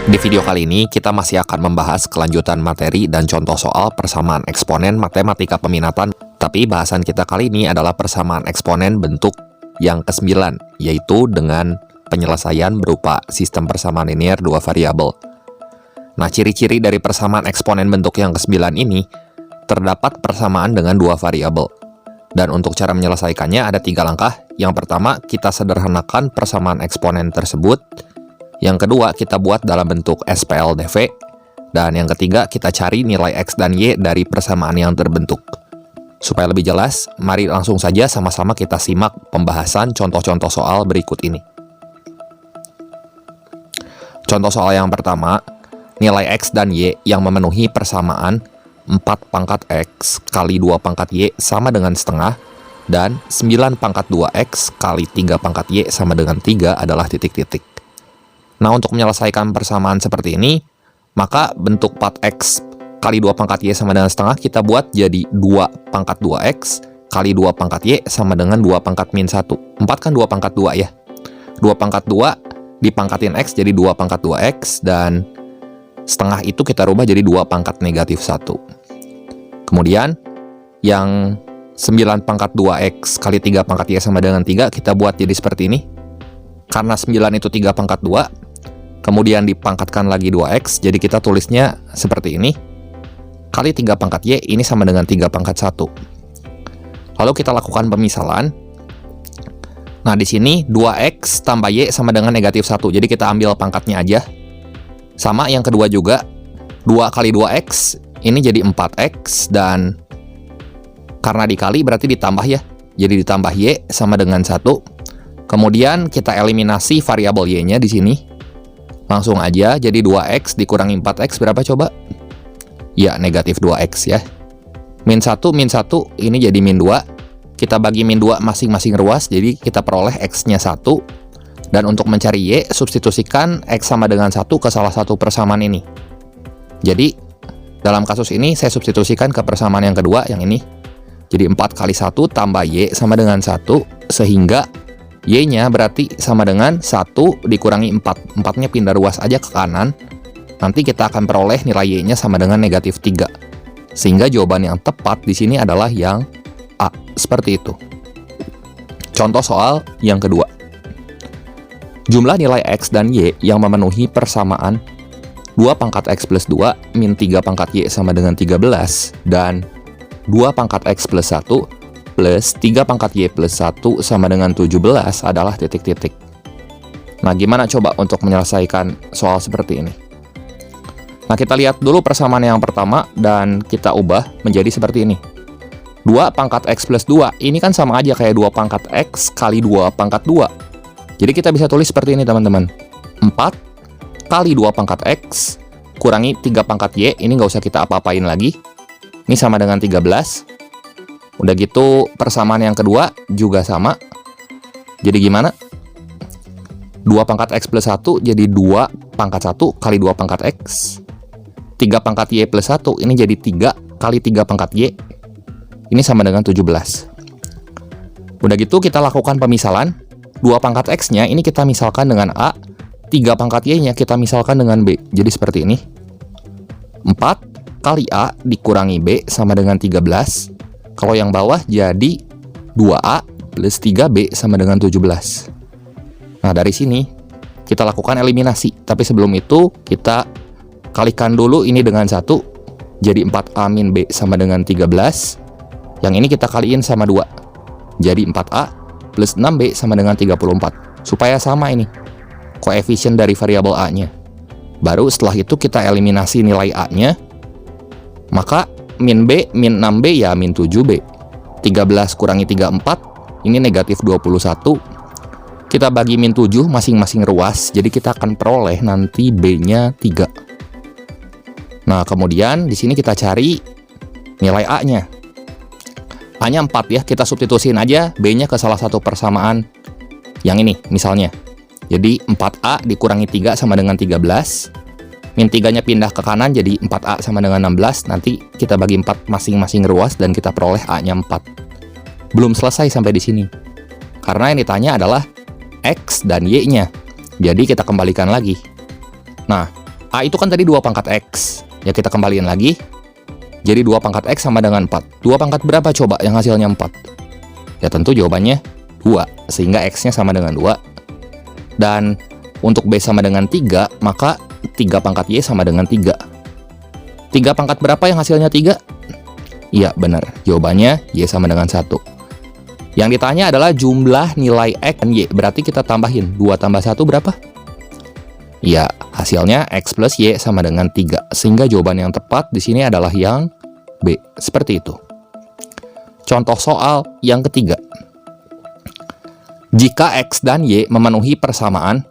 Di video kali ini, kita masih akan membahas kelanjutan materi dan contoh soal persamaan eksponen matematika peminatan. Tapi bahasan kita kali ini adalah persamaan eksponen bentuk yang ke-9, yaitu dengan penyelesaian berupa sistem persamaan linear dua variabel. Nah, ciri-ciri dari persamaan eksponen bentuk yang ke-9 ini, terdapat persamaan dengan dua variabel. Dan untuk cara menyelesaikannya ada 3 langkah. Yang pertama, kita sederhanakan persamaan eksponen tersebut. Yang kedua, kita buat dalam bentuk SPLDV. Dan yang ketiga, kita cari nilai X dan Y dari persamaan yang terbentuk. Supaya lebih jelas, mari langsung saja sama-sama kita simak pembahasan contoh-contoh soal berikut ini. Contoh soal yang pertama, nilai X dan Y yang memenuhi persamaan 4 pangkat X kali 2 pangkat Y sama dengan setengah, dan 9 pangkat 2X kali 3 pangkat Y sama dengan 3 adalah titik-titik. Nah, untuk menyelesaikan persamaan seperti ini, maka bentuk 4X kali 2 pangkat Y sama dengan setengah kita buat jadi 2 pangkat 2X kali 2 pangkat Y sama dengan 2 pangkat min 1. 4 kan 2 pangkat 2 ya. 2 pangkat 2 dipangkatin X jadi 2 pangkat 2X, dan setengah itu kita rubah jadi 2 pangkat negatif 1. Kemudian, yang 9 pangkat 2X kali 3 pangkat Y sama dengan 3 kita buat jadi seperti ini. Karena 9 itu 3 pangkat 2, kemudian dipangkatkan lagi 2X, jadi kita tulisnya seperti ini. Kali 3 pangkat Y, ini sama dengan 3 pangkat 1. Lalu kita lakukan pemisalan. Nah, di sini 2X tambah Y sama dengan negatif 1, jadi kita ambil pangkatnya aja. Sama yang kedua juga, 2 kali 2X, ini jadi 4X, dan karena dikali berarti ditambah ya. Jadi ditambah Y sama dengan 1. Kemudian kita eliminasi variabel Y-nya di sini. Langsung aja, jadi 2X dikurangi 4X berapa coba? Ya, negatif 2X ya. Min 1, ini jadi min 2. Kita bagi min 2 masing-masing ruas, jadi kita peroleh X-nya 1. Dan untuk mencari Y, substitusikan X sama dengan 1 ke salah satu persamaan ini. Jadi, dalam kasus ini saya substitusikan ke persamaan yang kedua, yang ini. Jadi 4 kali 1 tambah Y sama dengan 1, sehingga Y-nya berarti sama dengan 1 dikurangi 4. 4-nya pindah ruas aja ke kanan. Nanti kita akan peroleh nilai Y-nya sama dengan negatif 3. Sehingga jawaban yang tepat di sini adalah yang A. Seperti itu. Contoh soal yang kedua. Jumlah nilai X dan Y yang memenuhi persamaan 2 pangkat X plus 2 min 3 pangkat Y sama dengan 13, dan 2 pangkat X plus 1 plus 3 pangkat Y plus 1 sama dengan 17 adalah titik-titik. Nah, gimana coba untuk menyelesaikan soal seperti ini? Nah, kita lihat dulu persamaan yang pertama dan kita ubah menjadi seperti ini. 2 pangkat X plus 2, ini kan sama aja kayak 2 pangkat X kali 2 pangkat 2. Jadi kita bisa tulis seperti ini teman-teman. 4 kali 2 pangkat X kurangi 3 pangkat Y, ini nggak usah kita apa-apain lagi. Ini sama dengan 13. Udah gitu, persamaan yang kedua juga sama. Jadi gimana? 2 pangkat X plus 1 jadi 2 pangkat 1 kali 2 pangkat X. 3 pangkat Y plus 1, ini jadi 3 kali 3 pangkat Y. Ini sama dengan 17. Udah gitu, kita lakukan pemisalan. 2 pangkat X-nya ini kita misalkan dengan A. 3 pangkat Y-nya kita misalkan dengan B. Jadi seperti ini. 4 kali A dikurangi B sama dengan 13. Kalau yang bawah jadi 2A plus 3B sama dengan 17. Nah, dari sini kita lakukan eliminasi. Tapi sebelum itu kita kalikan dulu ini dengan 1. Jadi 4A min B sama dengan 13. Yang ini kita kaliin sama 2. Jadi 4A plus 6B sama dengan 34. Supaya sama ini koefisien dari variabel A-nya. Baru setelah itu kita eliminasi nilai A-nya. Maka min B, min 6B ya min 7B. 13 kurangi 34, ini negatif 21. Kita bagi min 7 masing-masing ruas, jadi kita akan peroleh nanti B-nya 3. Nah, kemudian di sini kita cari nilai A-nya. A-nya 4 ya, kita substitusiin aja B-nya ke salah satu persamaan yang ini misalnya. Jadi 4A dikurangi 3 sama dengan 13. Min 3-nya pindah ke kanan jadi 4A sama dengan 16. Nanti kita bagi 4 masing-masing ruas dan kita peroleh A-nya 4. Belum selesai sampai di sini. Karena yang ditanya adalah X dan Y-nya. Jadi kita kembalikan lagi. Nah, A itu kan tadi 2 pangkat X. Ya kita kembaliin lagi. Jadi 2 pangkat X sama dengan 4. 2 pangkat berapa coba yang hasilnya 4? Ya tentu jawabannya 2. Sehingga X-nya sama dengan 2. Dan untuk B sama dengan 3, maka 3 pangkat Y sama dengan 3. 3 pangkat berapa yang hasilnya 3? Iya benar. Jawabannya Y sama dengan 1. Yang ditanya adalah jumlah nilai X dan Y. Berarti kita tambahin. 2 tambah 1 berapa? Ya, hasilnya X plus Y sama dengan 3. Sehingga jawaban yang tepat di sini adalah yang B. Seperti itu. Contoh soal yang ketiga. Jika X dan Y memenuhi persamaan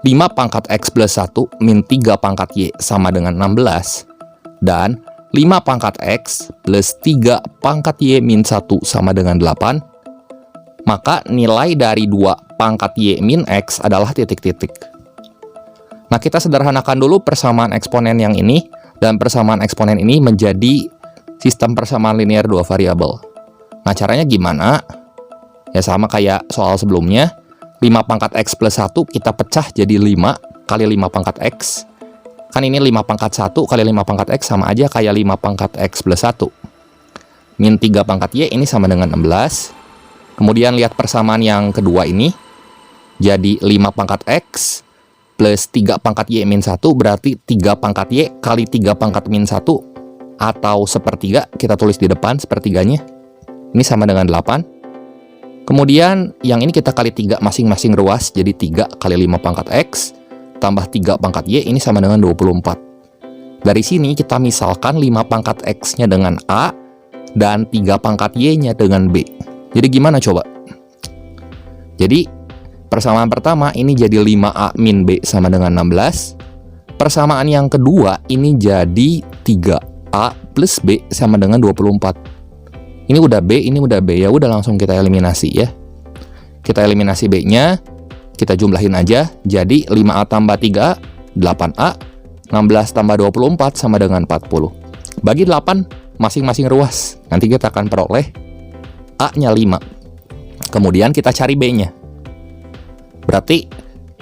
5 pangkat X plus 1 min 3 pangkat Y sama dengan 16 dan 5 pangkat X plus 3 pangkat Y min 1 sama dengan 8, maka nilai dari 2 pangkat Y min X adalah titik-titik. Nah, kita sederhanakan dulu persamaan eksponen yang ini, dan persamaan eksponen ini menjadi sistem persamaan linear 2 variabel. Nah, caranya gimana? Ya sama kayak soal sebelumnya, 5 pangkat X plus 1 kita pecah jadi 5 kali 5 pangkat X. Kan ini 5 pangkat 1 kali 5 pangkat X sama aja kayak 5 pangkat X plus 1. Min 3 pangkat Y ini sama dengan 16. Kemudian lihat persamaan yang kedua ini, jadi 5 pangkat X plus 3 pangkat Y min 1 berarti 3 pangkat Y kali 3 pangkat min 1 atau sepertiga, kita tulis di depan sepertiganya. Ini sama dengan 8. Kemudian yang ini kita kali 3 masing-masing ruas, jadi 3 kali 5 pangkat X tambah 3 pangkat Y ini sama dengan 24. Dari sini kita misalkan 5 pangkat X-nya dengan A dan 3 pangkat Y-nya dengan B. Jadi gimana coba? Jadi persamaan pertama ini jadi 5A min B sama dengan 16. Persamaan yang kedua ini jadi 3A plus B sama dengan 24. Ini udah B, ini udah B. Ya udah langsung kita eliminasi ya. Kita eliminasi B-nya, kita jumlahin aja. Jadi 5A tambah 3A, 8A. 16 tambah 24 sama dengan 40. Bagi 8 masing-masing ruas. Nanti kita akan peroleh A-nya 5. Kemudian kita cari B-nya. Berarti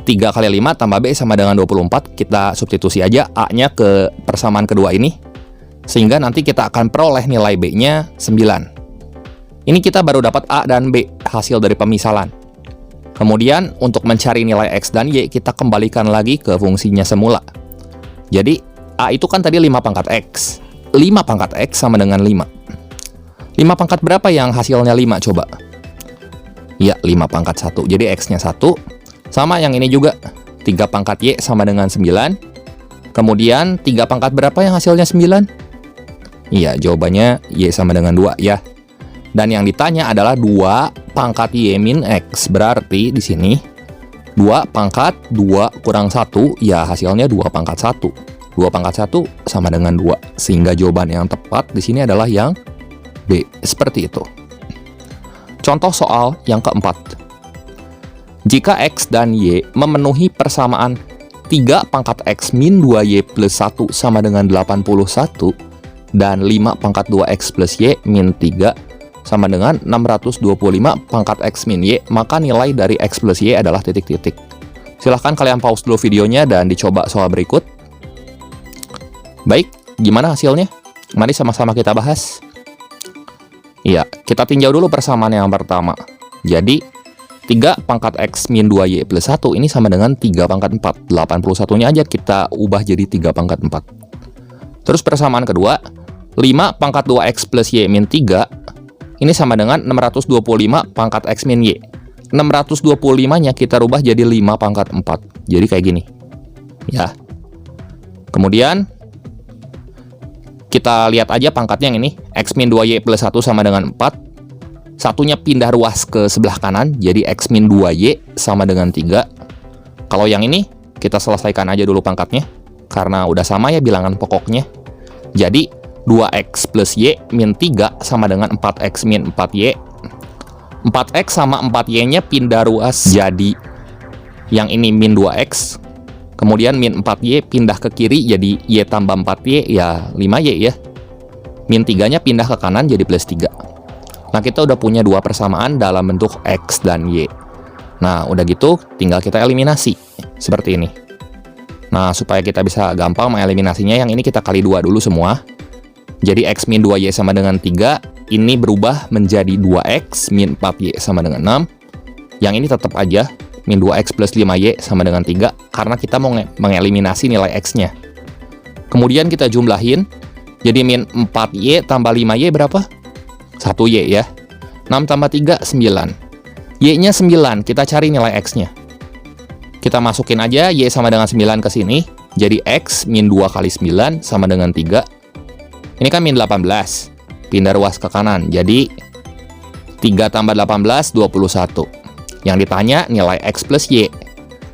3 kali 5 tambah B sama dengan 24. Kita substitusi aja A-nya ke persamaan kedua ini. Sehingga nanti kita akan peroleh nilai B-nya 9. Ini kita baru dapat A dan B, hasil dari pemisalan. Kemudian untuk mencari nilai X dan Y, kita kembalikan lagi ke fungsinya semula. Jadi A itu kan tadi 5 pangkat X. 5 pangkat X sama dengan 5. 5 pangkat berapa yang hasilnya 5 coba? Ya, 5 pangkat 1. Jadi X-nya 1. Sama yang ini juga. 3 pangkat Y sama dengan 9. Kemudian 3 pangkat berapa yang hasilnya 9? Iya, jawabannya Y sama dengan 2 ya. Dan yang ditanya adalah 2 pangkat Y min X. Berarti di sini 2 pangkat 2 kurang 1, ya hasilnya 2 pangkat 1. 2 pangkat 1 sama dengan 2. Sehingga jawaban yang tepat di sini adalah yang B. Seperti itu. Contoh soal yang keempat. Jika X dan Y memenuhi persamaan 3 pangkat X min 2Y plus 1 sama dengan 81 dan 5 pangkat 2X plus Y min 3 sama dengan 625 pangkat X min Y, maka nilai dari X plus Y adalah titik-titik. Silahkan kalian pause dulu videonya dan dicoba soal berikut. Baik, gimana hasilnya? Mari sama-sama kita bahas. Iya, kita tinjau dulu persamaan yang pertama. Jadi, 3 pangkat X min 2Y plus 1 ini sama dengan 3 pangkat 4. 81-nya aja kita ubah jadi 3 pangkat 4. Terus persamaan kedua, 5 pangkat 2X plus Y min 3 ini sama dengan 625 pangkat X min Y. 625-nya kita rubah jadi 5 pangkat 4. Jadi kayak gini. Ya. Kemudian kita lihat aja pangkatnya yang ini. X min 2Y plus 1 sama dengan 4. Satunya pindah ruas ke sebelah kanan. Jadi X min 2Y sama dengan 3. Kalau yang ini, kita selesaikan aja dulu pangkatnya. Karena udah sama ya bilangan pokoknya. Jadi 2X plus Y min 3 sama dengan 4X min 4Y. 4X sama 4Y-nya pindah ruas. Jadi yang ini min 2X. Kemudian min 4Y pindah ke kiri jadi Y tambah 4Y ya 5Y ya. Min 3-nya pindah ke kanan jadi plus 3. Nah, kita udah punya dua persamaan dalam bentuk X dan Y. Nah, udah gitu tinggal kita eliminasi. Seperti ini. Nah, supaya kita bisa gampang mengeliminasinya, yang ini kita kali 2 dulu semua. Jadi X min 2Y sama dengan 3, ini berubah menjadi 2X min 4Y sama dengan 6. Yang ini tetap aja, min 2X plus 5Y sama dengan 3, karena kita mau mengeliminasi nilai X-nya. Kemudian kita jumlahin, jadi min 4Y tambah 5Y berapa? 1Y ya. 6 tambah 3, 9. Y-nya 9, kita cari nilai X-nya. Kita masukin aja Y sama dengan 9 ke sini. Jadi X min 2 kali 9 sama dengan 3. Ini kan min 18. Pindah ruas ke kanan. Jadi 3 tambah 18, 21. Yang ditanya nilai X plus Y.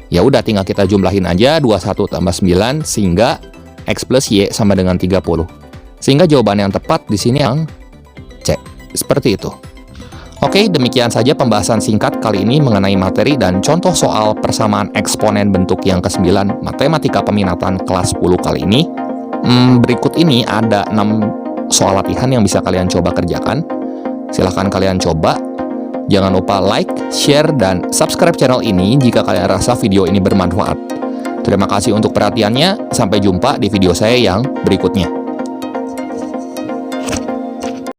Ya udah tinggal kita jumlahin aja 21 tambah 9 sehingga X plus Y sama dengan 30. Sehingga jawaban yang tepat di sini yang C. Seperti itu. Oke, demikian saja pembahasan singkat kali ini mengenai materi dan contoh soal persamaan eksponen bentuk yang ke-9 Matematika Peminatan kelas 10 kali ini. Berikut ini ada 6 soal latihan yang bisa kalian coba kerjakan. Silahkan kalian coba. Jangan lupa like, share, dan subscribe channel ini jika kalian rasa video ini bermanfaat. Terima kasih untuk perhatiannya. Sampai jumpa di video saya yang berikutnya.